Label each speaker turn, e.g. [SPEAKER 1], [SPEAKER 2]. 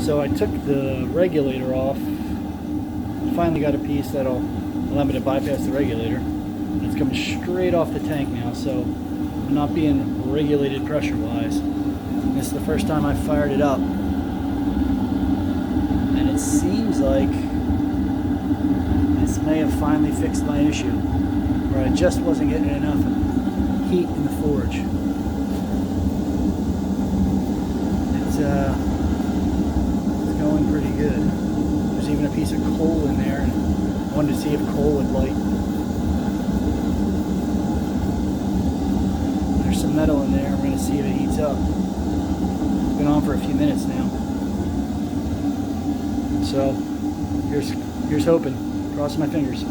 [SPEAKER 1] So I took the regulator off. Finally got a piece that'll allow me to bypass the regulator. It's coming straight off the tank now, so I'm not being regulated pressure-wise. This is the first time I fired it up, and it seems like this may have finally fixed my issue, where I just wasn't getting enough heat in the forge. It's going pretty good. There's even a piece of coal in there, and I wanted to see if coal would light. There's some metal in there. We're going to see if it heats up. It's been on for a few minutes now. So here's hoping. Crossing my fingers.